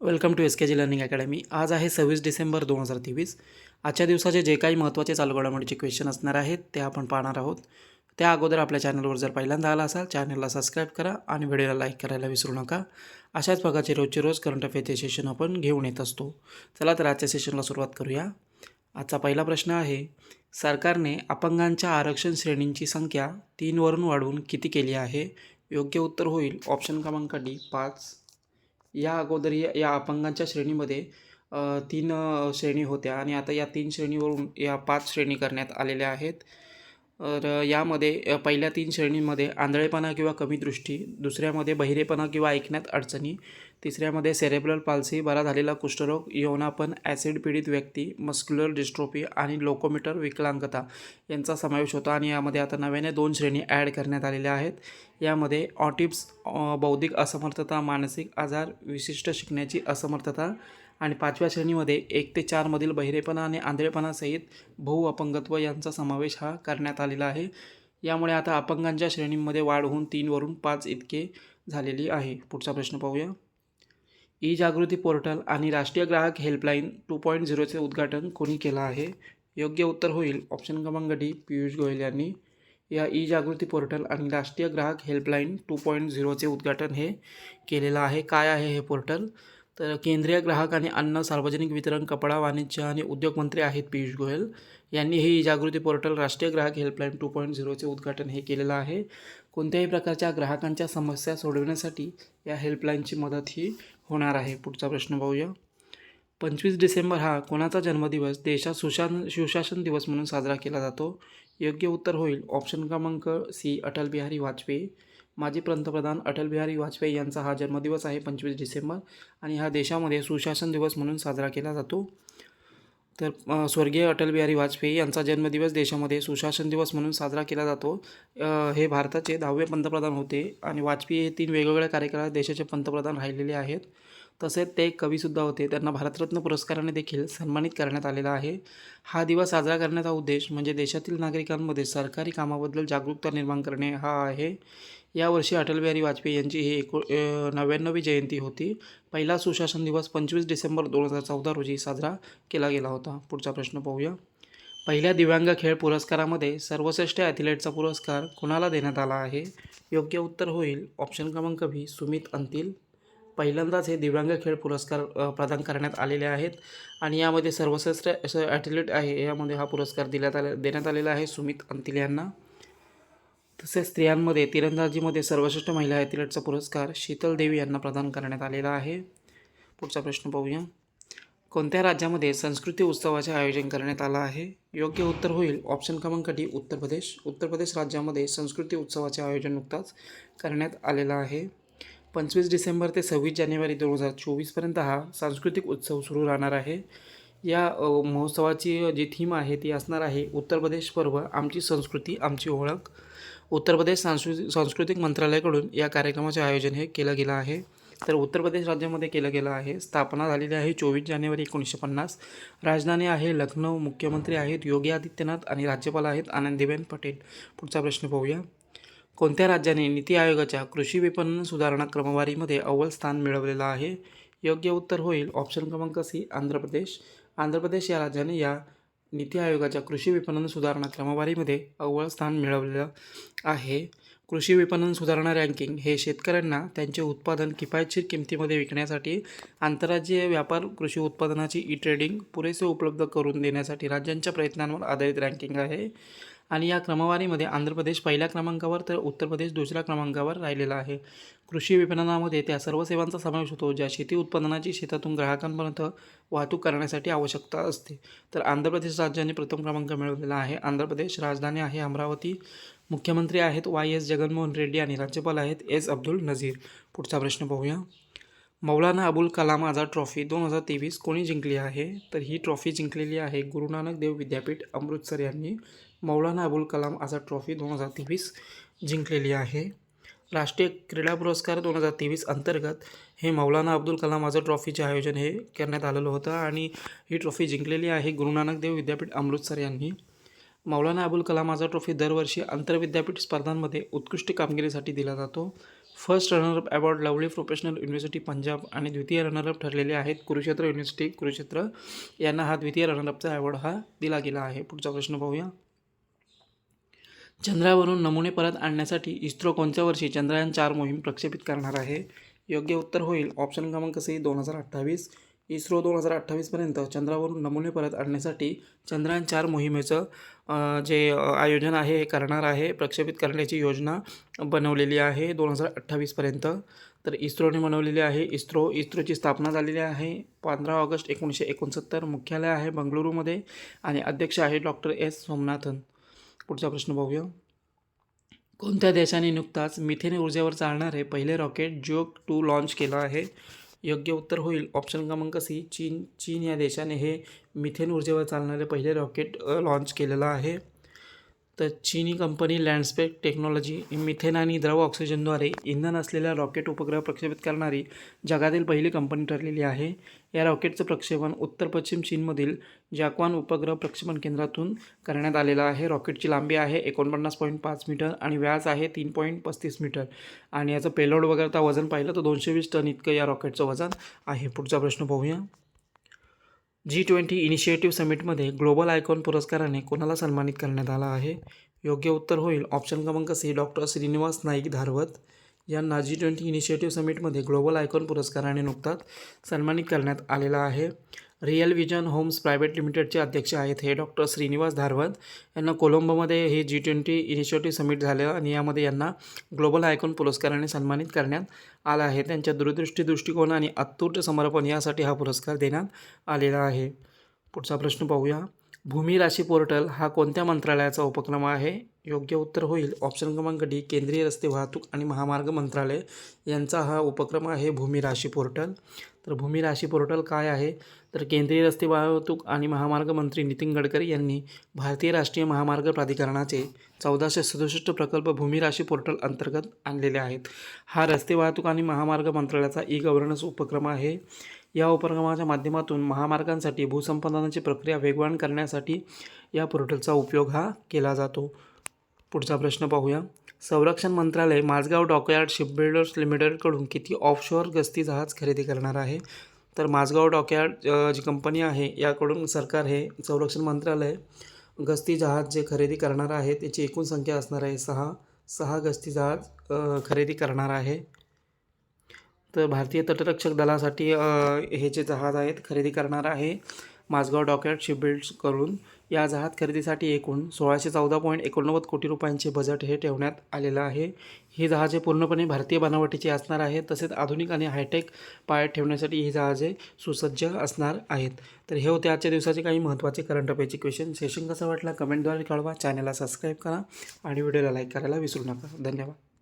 Welcome to SKG learning academy. आज आहे 26 डिसेंबर 2023. आजच्या दिवसाचे जे काही महत्त्वाचे चालू घडामोडीचे क्वेश्चन असणार आहेत ते आपण पाहणार आहोत. त्या अगोदर आपल्या चॅनलवर जर पहिल्यांदा आला असाल चॅनलला सबस्क्राईब करा आणि व्हिडिओला लाईक करायला विसरू नका. अशाच प्रकारचे रोजचे रोज करंट अफेअरचे सेशन आपण घेऊन येत असतो. चला तर आजच्या सेशनला सुरुवात करूया. आजचा पहिला प्रश्न आहे, सरकारने अपंगांच्या आरक्षण श्रेणींची संख्या 3 वरून वाढवून किती केली आहे? योग्य उत्तर होईल ऑप्शन क्रमांक डी 5. या अगोदर या अपंगांच्या श्रेणीमध्ये 3 श्रेणी होत्या आणि आता या 3 श्रेणीवरून या 5 श्रेणी करण्यात आलेल्या आहेत. तर यामध्ये पहिल्या 3 श्रेणींमध्ये आंधळेपणा किंवा कमी दृष्टी, दुसऱ्यामध्ये बहिरेपणा किंवा ऐकण्यात अडचणी, तिसऱ्यामध्ये सेरेब्रल पाल्सी, बरा झालेला कुष्ठरोग, यौनापन, ॲसिड पीडित व्यक्ती, मस्क्युलर डिस्ट्रोफी आणि लोकोमोटर विकलांगता यांचा समावेश होता. आणि यामध्ये आता नव्याने 2 श्रेणी ॲड करण्यात आलेल्या आहेत. यामध्ये ऑटिप्स, बौद्धिक असमर्थता, मानसिक आजार, विशिष्ट शिकण्याची असमर्थता आणि 5व्या श्रेणीमध्ये 1 ते 4 मधील बहिरेपणा आणि आंधळेपणासहित बहुअपंगत्व यांचा समावेश हा करण्यात आलेला आहे. यामुळे आता अपंगांच्या श्रेणींमध्ये वाढ होऊन 3 वरून 5 इतके झालेली आहे. पुढचा प्रश्न पाहूया. ई जागृती पोर्टल आणि राष्ट्रीय ग्राहक हेल्पलाईन 2.0चे उद्घाटन कोणी केलं आहे? योग्य उत्तर होईल ऑप्शन क्रमांक डी पियुष गोयल यांनी. या ई जागृती पोर्टल आणि राष्ट्रीय ग्राहक हेल्पलाईन 2.0चे उद्घाटन हे केलेलं आहे. काय आहे हे पोर्टल? तर केंद्रीय ग्राहक आणि अन्न, सार्वजनिक वितरण, कपडा, वाणिज्य आणि उद्योग मंत्री आहेत पियुष गोयल यांनी हे ई जागृती पोर्टल राष्ट्रीय ग्राहक हेल्पलाईन 2.0चे उद्घाटन हे केलेलं आहे. कोणत्याही प्रकारच्या ग्राहकांच्या समस्या सोडवण्यासाठी या हेल्पलाईनची मदत ही होणार आहे. पुढचा प्रश्न पाहूया. 25 डिसेंबर हा कोणाचा जन्मदिवस देशात सुशासन दिवस म्हणून साजरा केला जातो? योग्य उत्तर होईल ऑप्शन क्रमांक सी अटल बिहारी वाजपेयी. माजी पंतप्रधान अटल बिहारी वाजपेयी यांचा हा जन्मदिवस आहे 25 डिसेंबर आणि हा देशामध्ये सुशासन दिवस म्हणून साजरा केला जातो. तर स्वर्गीय अटल बिहारी वाजपेयी यांचा जन्मदिवस देशामध्ये सुशासन दिवस म्हणून साजरा केला जातो. हे भारताचे 10वे पंतप्रधान होते आणि वाजपेयी हे 3 वेगवेगळ्या कार्यकाळात देशाचे पंतप्रधान राहिलेले आहेत. तसेच ते एक कवीसुद्धा होते. त्यांना भारतरत्न पुरस्काराने देखील सन्मानित करण्यात आलेला आहे. हा दिवस साजरा करण्याचा उद्देश म्हणजे देशातील नागरिकांमध्ये सरकारी कामाबद्दल जागरूकता निर्माण करणे हा आहे. यावर्षी अटल बिहारी वाजपेयी यांची ही 99वी जयंती होती. पहिला सुशासन दिवस 25 डिसेंबर 2014 रोजी साजरा केला गेला होता. पुढचा प्रश्न पाहूया. पहिल्या दिव्यांग खेळ पुरस्कारामध्ये सर्वश्रेष्ठ ॲथलीटचा पुरस्कार कोणाला देण्यात आला आहे? योग्य उत्तर होईल ऑप्शन क्रमांक बी सुमित अंतिल. पहिल्यांदाच हे दिव्यांग खेळ पुरस्कार प्रदान करण्यात आलेले आहेत आणि यामध्ये सर्वश्रेष्ठ असं ॲथलीट आहे यामध्ये हा पुरस्कार देण्यात आलेला आहे सुमित अंतिल यांना. तसेच स्त्रियांमध्ये तिरंदाजीमध्ये सर्वश्रेष्ठ महिला ॲथलीटचा पुरस्कार शीतल देवी यांना प्रदान करण्यात आलेला आहे. पुढचा प्रश्न पाहूया. कोणत्या राज्यामध्ये संस्कृती उत्सवाचे आयोजन करण्यात आलं आहे? योग्य उत्तर होईल ऑप्शन क्रमांक डी उत्तर प्रदेश. उत्तर प्रदेश राज्यामध्ये संस्कृती उत्सवाचे आयोजन नुकताच करण्यात आलेलं आहे. 25 डिसेंबर ते 26 जानेवारी 2024पर्यंत हा सांस्कृतिक उत्सव सुरू राहणार आहे. या महोत्सवाची जी थीम आहे ती असणार आहे उत्तर प्रदेश पर्व, आमची संस्कृती आमची ओळख. उत्तर प्रदेश सांस्कृतिक मंत्रालयाकडून या कार्यक्रमाचे आयोजन हे केलं गेलं आहे. तर उत्तर प्रदेश राज्यामध्ये केलं गेलं आहे. स्थापना झालेली आहे 24 जानेवारी 1950. राजधानी आहे लखनौ. मुख्यमंत्री आहेत योगी आदित्यनाथ आणि राज्यपाल आहेत आनंदीबेन पटेल. पुढचा प्रश्न पाहूया. कोणत्या राज्याने नीती आयोगाच्या कृषी विपणन सुधारणा क्रमवारीमध्ये अव्वल स्थान मिळवलेलं आहे? योग्य उत्तर होईल ऑप्शन क्रमांक सी आंध्र प्रदेश. आंध्र प्रदेश या राज्याने या नीती आयोगाच्या कृषी विपणन सुधारणा क्रमवारीमध्ये अव्वल स्थान मिळवलेलं आहे. कृषी विपणन सुधारणा रँकिंग हे शेतकऱ्यांना त्यांचे उत्पादन किफायतशीर किमतीमध्ये विकण्यासाठी आंतरराज्यीय व्यापार कृषी उत्पादनाची ट्रेडिंग पुरेसे उपलब्ध करून देण्यासाठी राज्यांच्या प्रयत्नांवर आधारित रँकिंग आहे. आणि या क्रमवारीमध्ये आंध्र प्रदेश पहिल्या क्रमांकावर तर उत्तर प्रदेश दुसऱ्या क्रमांकावर राहिलेला आहे. कृषी विपणनामध्ये त्या सर्व सेवांचा समावेश होतो ज्या शेती उत्पादनाची शेतातून ग्राहकांपर्यंत वाहतूक करण्यासाठी आवश्यकता असते. तर आंध्र प्रदेश राज्याने प्रथम क्रमांक मिळवलेला आहे. आंध्र प्रदेश. राजधानी आहे अमरावती. मुख्यमंत्री आहेत YS जगनमोहन रेड्डी आणि राज्यपाल आहेत S अब्दुल नझीर. पुढचा प्रश्न पाहूया. मौलाना अबुल कलाम आझाद ट्रॉफी 2023 कोणी जिंकली आहे? तर ही ट्रॉफी जिंकलेली आहे गुरु नानक देव विद्यापीठ अमृतसर यांनी मौलाना अबुल कलाम आझाद ट्रॉफी 2023 जिंकलेली आहे. राष्ट्रीय क्रीडा पुरस्कार 2023 अंतर्गत हे मौलाना अब्दुल कलाम आझाद ट्रॉफीचे आयोजन हे करण्यात आलेलं होतं आणि ही ट्रॉफी जिंकलेली आहे गुरु नानक देव विद्यापीठ अमृतसर यांनी. मौलाना अबुल कलाम आझाद ट्रॉफी दरवर्षी आंतरविद्यापीठ स्पर्धांमध्ये उत्कृष्ट कामगिरीसाठी दिला जातो. First runner-up award lovely professional university Punjab आणि द्वितीय रनरअप ठरलेले आहेत कुरुक्षेत्र युनिव्हर्सिटी कुरुक्षेत्र यांना हा द्वितीय रनरअपचा अवॉर्ड हा दिला गेला आहे. पुढचा प्रश्न पाहूया. चंद्रावरून नमुने परत आणण्यासाठी इस्रो कोणत्या वर्षी चंद्रयान-4 मोहीम प्रक्षेपित करणार आहे? योग्य उत्तर होईल ऑप्शन क्रमांक सी 2028. इस्रो 2028पर्यंत चंद्रावरून नमुने परत आणण्यासाठी चंद्रयान-4 मोहिमेचं आयोजन आहे हे करणार आहे. प्रक्षेपित करण्याची योजना बनवलेली आहे 2028पर्यंत. तर इस्रोने बनवलेली आहे. इस्रोची स्थापना झालेली आहे 15 ऑगस्ट 1969. मुख्यालय आहे बंगळुरूमध्ये आणि अध्यक्ष आहे डॉक्टर एस सोमनाथन. पुढचा प्रश्न पाहूया. कोणत्या देशाने नुकताच मिथेन ऊर्जेवर चालणारे पहिले रॉकेट JUICE-2 लॉन्च केलं आहे? योग्य उत्तर होईल ऑप्शन क्रमांक सी चीन या देशाने हे मिथेन ऊर्जेवर चालणारे पहिले रॉकेट लॉन्च केलेलं आहे. तर चीनी कंपनी लँडस्पेस टेक्नॉलॉजी मिथेन आणि द्रव ऑक्सिजनद्वारे इंधन असलेल्या रॉकेट उपग्रह प्रक्षेपित करणारी जगातील पहिली कंपनी ठरलेली आहे. या रॉकेटचं प्रक्षेपण उत्तर पश्चिम चीनमधील जॅक्वान उपग्रह प्रक्षेपण केंद्रातून करण्यात आलेलं आहे. रॉकेटची लांबी आहे 49.5 मीटर आणि व्यास आहे 3.35 मीटर आणि याचं पेलोड वगैरे वजन पाहिलं तर 220 टन इतकं या रॉकेटचं वजन आहे. पुढचा प्रश्न पाहूया. G20 इनिशिएटिव्ह समिटमध्ये ग्लोबल आयकॉन पुरस्काराने कोणाला सन्मानित करण्यात आला आहे? योग्य उत्तर होईल ऑप्शन क्रमांक सी डॉक्टर श्रीनिवास नाईक धारवत यांना G20 इनिशिएटिव्ह समिटमध्ये ग्लोबल आयकॉन पुरस्काराने नुकताच सन्मानित करण्यात आलेला आहे. रिअल विजन होम्स प्रायव्हेट लिमिटेडचे अध्यक्ष आहेत हे डॉक्टर श्रीनिवास धारवत यांना कोलंबोमध्ये हे G20 इनिशिएटिव्ह समिट झालं आणि यामध्ये यांना ग्लोबल आयकॉन पुरस्काराने सन्मानित करण्यात आला आहे. त्यांच्या दूरदृष्टी दृष्टिकोन आणि अतूट समर्पण यासाठी हा पुरस्कार देण्यात आलेला आहे. पुढचा प्रश्न पाहूया. भूमी राशी पोर्टल हा कोणत्या मंत्रालयाचा उपक्रम आहे? योग्य उत्तर होईल ऑप्शन क्रमांक डी केंद्रीय रस्ते वाहतूक आणि महामार्ग मंत्रालय यांचा हा उपक्रम आहे भूमी राशी पोर्टल. तर भूमी राशी पोर्टल काय आहे? तर केंद्रीय रस्ते वाहतूक आणि महामार्ग मंत्री नितीन गडकरी यांनी भारतीय राष्ट्रीय महामार्ग प्राधिकरणाचे 1467 प्रकल्प भूमी राशी पोर्टल अंतर्गत आणलेले आहेत. हा रस्ते वाहतूक आणि महामार्ग मंत्रालयाचा ई-गव्हर्नन्स उपक्रम आहे. या उपक्रमाच्या माध्यमातून महामार्गांसाठी भूसंपादनाची प्रक्रिया वेगवान करण्यासाठी या पोर्टलचा उपयोग हा केला जातो. पुढचा प्रश्न पाहूया. संरक्षण मंत्रालय माझगाव डॉकयार्ड शिपबिल्डर्स लिमिटेडकडून किती ऑफशोअर गस्ती जहाज खरेदी करणार आहे? तर माझगाव डॉकयार्ड जी कंपनी आहे याकडून सरकार हे संरक्षण मंत्रालय गस्ती जहाज जे खरेदी करणार आहे त्याची एकूण संख्या असणार आहे 6 गस्ती जहाज खरेदी करणार आहे. तर भारतीय तटरक्षक दलासाठी हे जे जहाज आहेत खरेदी करणार आहे माझगाव डॉकयार्ड शिपबिल्ड्स करून. या जहाज खरेदीसाठी एकूण 1614.89 कोटी रुपयांचे बजेट हे ठेवण्यात आलेलं आहे. ही जहाजे पूर्णपणे भारतीय बनावटीची असणार आहेत. तसेच आधुनिक आणि हायटेक पायात ठेवण्यासाठी ही जहाजे सुसज्ज असणार आहेत. तर हे होते आजच्या दिवसाचे काही महत्त्वाचे करंट अफेअरचे क्वेश्चन. सेशन कसा वाटला कमेंटद्वारे कळवा. चॅनलला सबस्क्राईब करा आणि व्हिडिओला लाईक करायला विसरू नका. धन्यवाद.